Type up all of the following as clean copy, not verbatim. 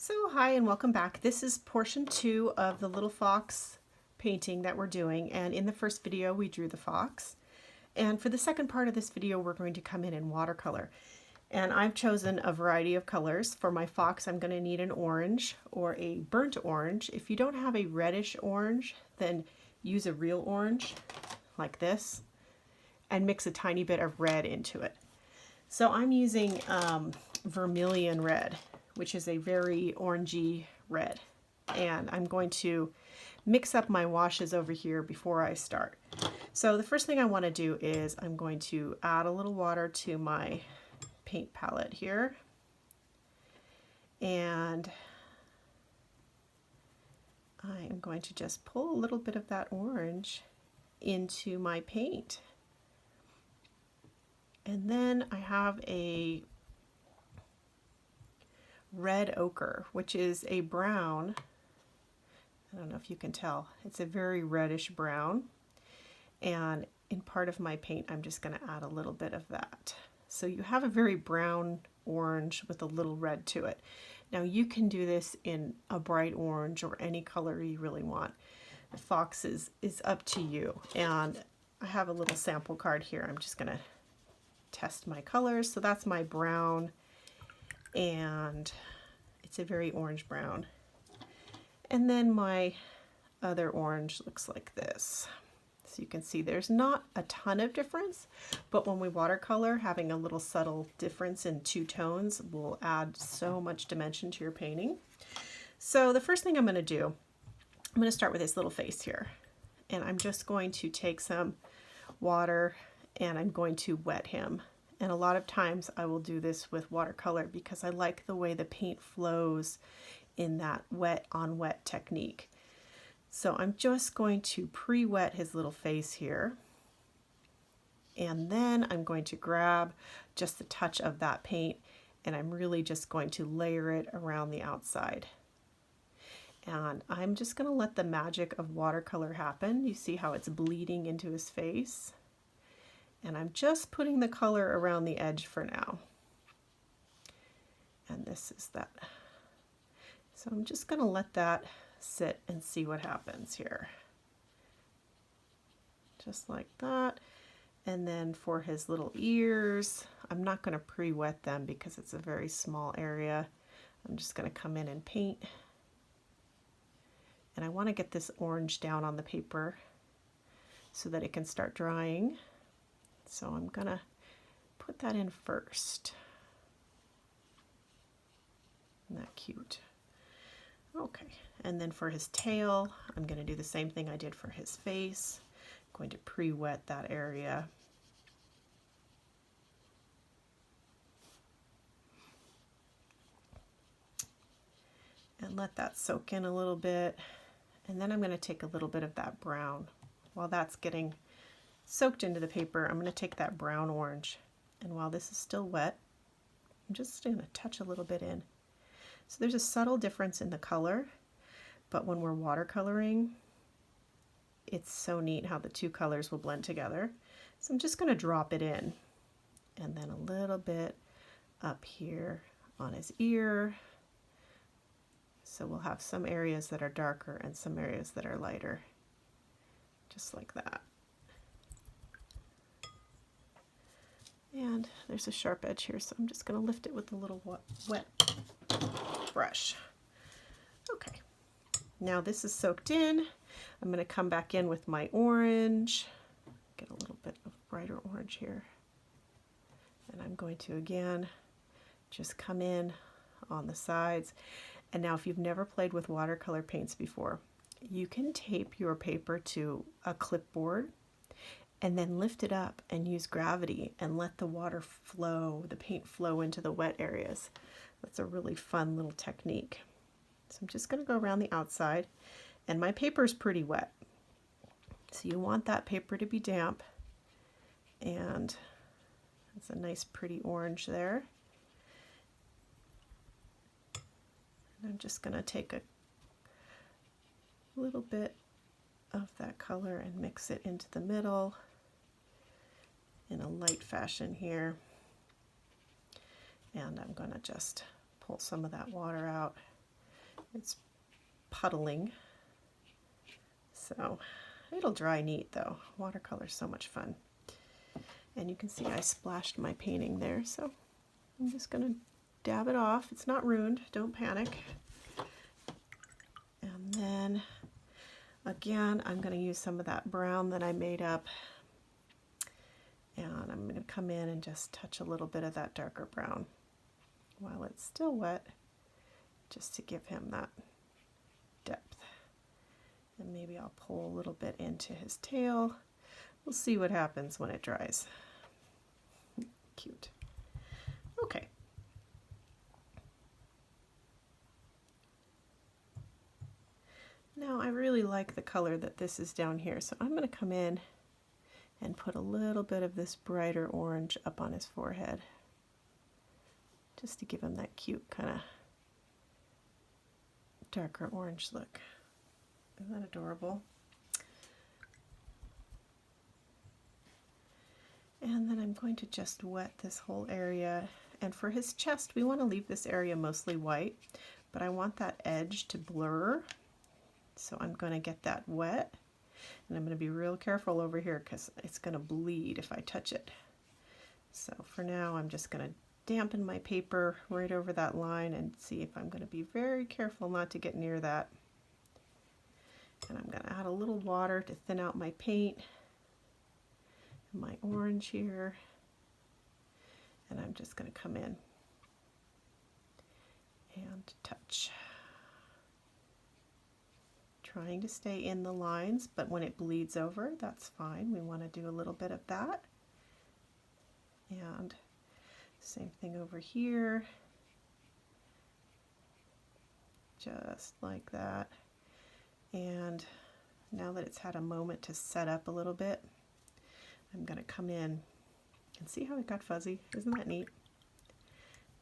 So hi and welcome back. This is portion 2 of the little fox painting that we're doing, and in the first video we drew the fox, and for the second part of this video we're going to come in watercolor. And I've chosen a variety of colors. For my fox I'm going to need an orange or a burnt orange. If you don't have a reddish orange, then use a real orange like this and mix a tiny bit of red into it. So I'm using vermilion red, which is a very orangey red. And I'm going to mix up my washes over here before I start. So the first thing I want to do is I'm going to add a little water to my paint palette here. And I am going to just pull a little bit of that orange into my paint. And then I have a red ochre, which is a brown. I don't know if you can tell. It's a very reddish brown. And in part of my paint, I'm just going to add a little bit of that. So you have a very brown orange with a little red to it. Now you can do this in a bright orange or any color you really want. The fox is up to you. And I have a little sample card here. I'm just going to test my colors. So that's my brown, and it's a very orange brown. And then my other orange looks like this. So you can see there's not a ton of difference, but when we watercolor, having a little subtle difference in two tones will add so much dimension to your painting. So the first thing I'm going to do, I'm going to start with this little face here, and I'm just going to take some water and I'm going to wet him. And a lot of times I will do this with watercolor because I like the way the paint flows in that wet on wet technique. So I'm just going to pre-wet his little face here. And then I'm going to grab just a touch of that paint and I'm really just going to layer it around the outside. And I'm just going to let the magic of watercolor happen. You see how it's bleeding into his face? And I'm just putting the color around the edge for now. And this is that. So I'm just going to let that sit and see what happens here. Just like that. And then for his little ears, I'm not going to pre-wet them because it's a very small area. I'm just going to come in and paint. And I want to get this orange down on the paper so that it can start drying. So I'm going to put that in first. Isn't that cute? Okay, and then for his tail, I'm going to do the same thing I did for his face. I'm going to pre-wet that area. And let that soak in a little bit. And then I'm going to take a little bit of that brown. While that's getting soaked into the paper, I'm going to take that brown orange, and while this is still wet, I'm just going to touch a little bit in. So there's a subtle difference in the color, but when we're watercoloring, it's so neat how the two colors will blend together. So I'm just going to drop it in, and then a little bit up here on his ear. So we'll have some areas that are darker and some areas that are lighter, just like that. And there's a sharp edge here, so I'm just going to lift it with a little wet brush. Okay, now this is soaked in. I'm going to come back in with my orange, get a little bit of brighter orange here. And I'm going to again just come in on the sides. And now if you've never played with watercolor paints before, you can tape your paper to a clipboard and then lift it up and use gravity and let the water flow, the paint flow into the wet areas. That's a really fun little technique. So I'm just going to go around the outside, and my paper is pretty wet. So you want that paper to be damp, and it's a nice pretty orange there. And I'm just going to take a little bit of that color and mix it into the middle in a light fashion here. And I'm going to just pull some of that water out It's puddling. So it'll dry neat though. Watercolor's so much fun. And you can see I splashed my painting there, so I'm just gonna dab it off. It's not ruined, don't panic. And then again, I'm gonna use some of that brown that I made up, and I'm gonna come in and just touch a little bit of that darker brown while it's still wet, just to give him that depth. And maybe I'll pull a little bit into his tail. We'll see what happens when it dries. Cute. Okay. Now I really like the color that this is down here, so I'm going to come in and put a little bit of this brighter orange up on his forehead, just to give him that cute kind of darker orange look. Isn't that adorable? And then I'm going to just wet this whole area. And for his chest, we want to leave this area mostly white, but I want that edge to blur. So I'm going to get that wet, and I'm going to be real careful over here because it's going to bleed if I touch it. So for now, I'm just going to dampen my paper right over that line and see if I'm going to be very careful not to get near that. And I'm going to add a little water to thin out my paint. My orange here, and I'm just going to come in and touch, trying to stay in the lines, but when it bleeds over, that's fine. We want to do a little bit of that, and same thing over here, just like that. And now that it's had a moment to set up a little bit, I'm going to come in and see how it got fuzzy. Isn't that neat?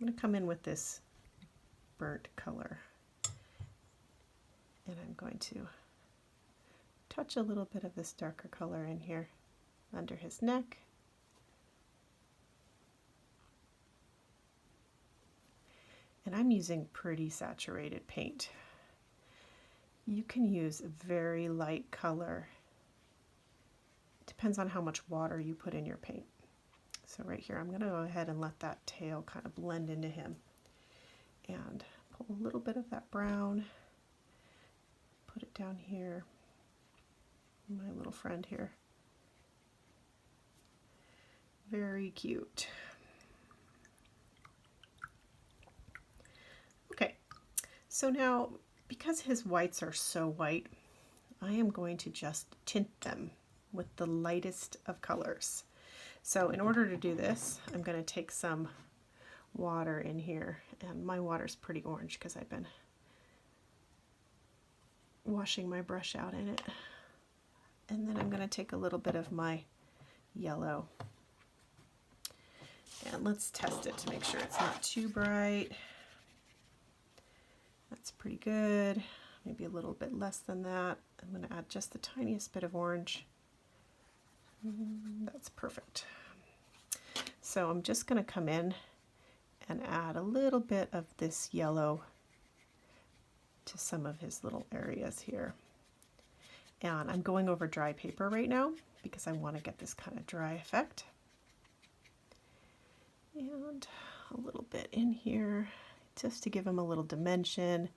I'm going to come in with this burnt color, and I'm going to touch a little bit of this darker color in here under his neck. And I'm using pretty saturated paint. You can use very light color. Depends on how much water you put in your paint. So right here, I'm going to go ahead and let that tail kind of blend into him, and pull a little bit of that brown, put it down here, my little friend here. Very cute. Okay, so now because his whites are so white, I am going to just tint them with the lightest of colors. So in order to do this, I'm going to take some water in here, and my water's pretty orange because I've been washing my brush out in it. And then I'm going to take a little bit of my yellow, and let's test it to make sure it's not too bright. That's pretty good. Maybe a little bit less than that. I'm going to add just the tiniest bit of orange. That's perfect. So I'm just going to come in and add a little bit of this yellow to some of his little areas here. And I'm going over dry paper right now because I want to get this kind of dry effect. And a little bit in here just to give him a little dimension.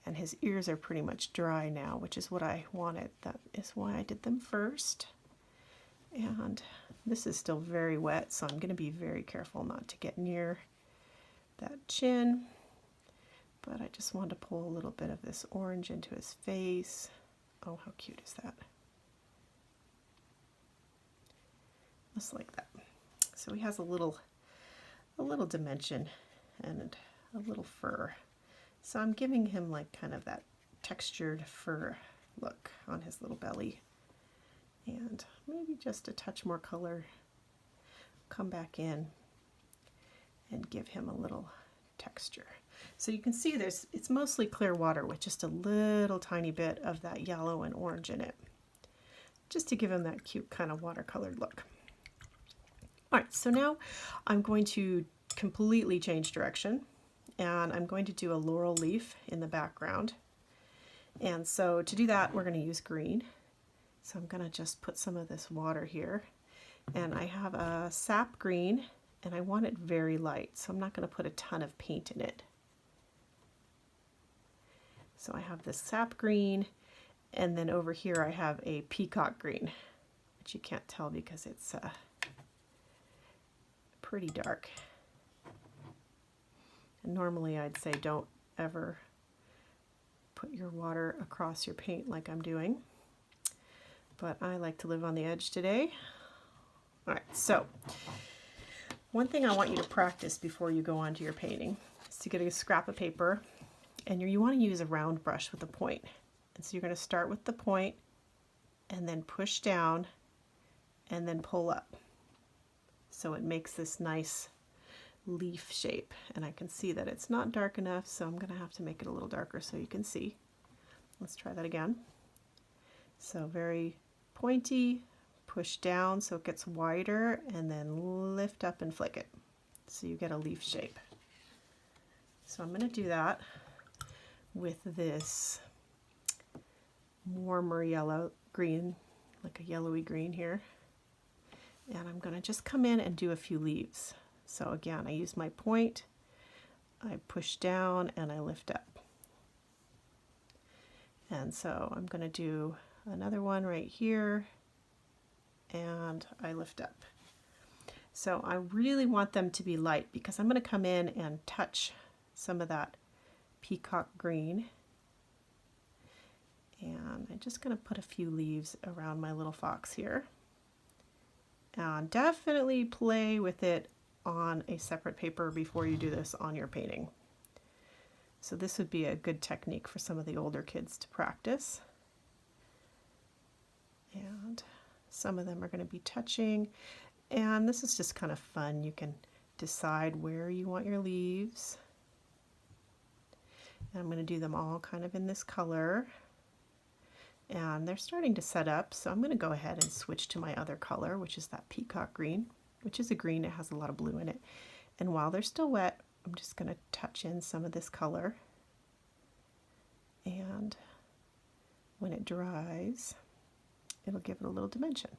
And his ears are pretty much dry now, which is what I wanted. That is why I did them first. And this is still very wet, so I'm going to be very careful not to get near that chin. But I just wanted to pull a little bit of this orange into his face. Oh, how cute is that? Just like that. So he has a little dimension and a little fur. So I'm giving him like kind of that textured fur look on his little belly. And maybe just a touch more color. Come back in and give him a little texture. So you can see it's mostly clear water with just a little tiny bit of that yellow and orange in it, just to give him that cute kind of watercolored look. All right, so now I'm going to completely change direction, and I'm going to do a laurel leaf in the background. And so to do that, we're going to use green. So I'm going to just put some of this water here. And I have a sap green, and I want it very light, so I'm not going to put a ton of paint in it. So I have this sap green, and then over here I have a peacock green, which you can't tell because it's pretty dark. And normally I'd say don't ever put your water across your paint like I'm doing, but I like to live on the edge today. All right, so one thing I want you to practice before you go on to your painting is to get a scrap of paper, and you want to use a round brush with a point. And so you're going to start with the point and then push down and then pull up. So it makes this nice leaf shape, and I can see that it's not dark enough, so I'm going to have to make it a little darker so you can see. Let's try that again. So very pointy, push down so it gets wider, and then lift up and flick it so you get a leaf shape. So I'm going to do that with this warmer yellow green, like a yellowy green here, and I'm going to just come in and do a few leaves. So again, I use my point, I push down, and I lift up. And so I'm going to do another one right here, and I lift up. So I really want them to be light because I'm going to come in and touch some of that peacock green. And I'm just going to put a few leaves around my little fox here. And definitely play with it on a separate paper before you do this on your painting. So this would be a good technique for some of the older kids to practice. And some of them are going to be touching, and this is just kind of fun. You can decide where you want your leaves. And I'm going to do them all kind of in this color, and they're starting to set up, so I'm going to go ahead and switch to my other color, which is that peacock green, which is a green. It has a lot of blue in it. And while they're still wet, I'm just going to touch in some of this color, and when it dries, it'll give it a little dimension.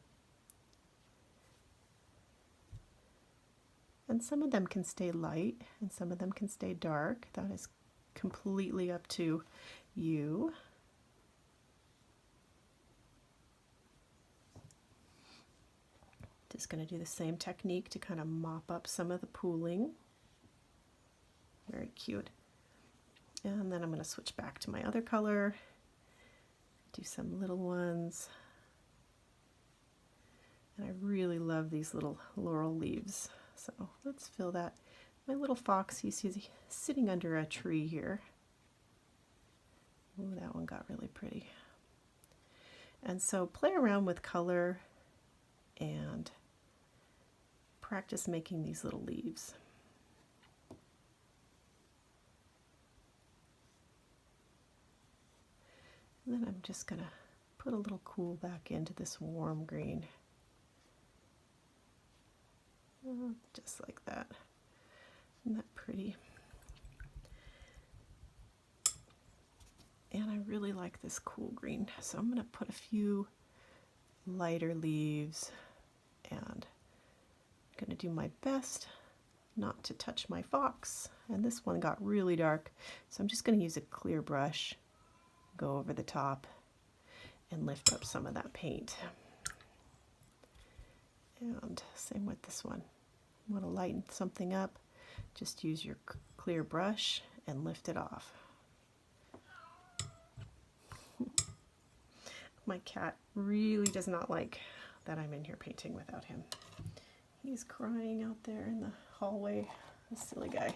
And some of them can stay light and some of them can stay dark. That is completely up to you. Just going to do the same technique to kind of mop up some of the pooling. Very cute. And then I'm going to switch back to my other color, do some little ones. And I really love these little laurel leaves. So let's fill that. My little fox, he's sitting under a tree here. Ooh, that one got really pretty. And so play around with color and practice making these little leaves. And then I'm just going to put a little cool back into this warm green. Just like that. Isn't that pretty? And I really like this cool green, so I'm going to put a few lighter leaves, and I'm going to do my best not to touch my fox. And this one got really dark, so I'm just going to use a clear brush, go over the top, and lift up some of that paint. And same with this one. You want to lighten something up, just use your clear brush and lift it off. My cat really does not like that I'm in here painting without him. He's crying out there in the hallway, a silly guy.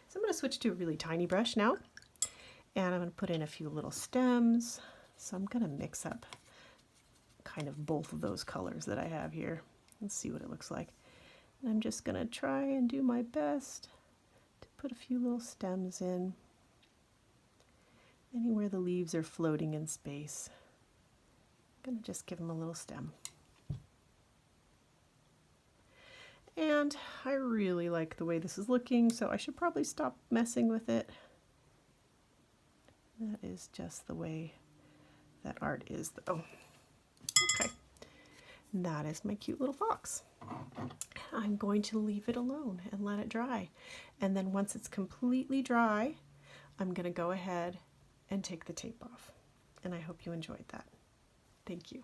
So I'm going to switch to a really tiny brush now, and I'm going to put in a few little stems. So I'm going to mix up kind of both of those colors that I have here. Let's see what it looks like. And I'm just going to try and do my best to put a few little stems in anywhere the leaves are floating in space. I'm going to just give them a little stem. And I really like the way this is looking, so I should probably stop messing with it. That is just the way that art is, though. Okay, and that is my cute little fox. I'm going to leave it alone and let it dry. And then once it's completely dry, I'm going to go ahead and take the tape off. And I hope you enjoyed that. Thank you.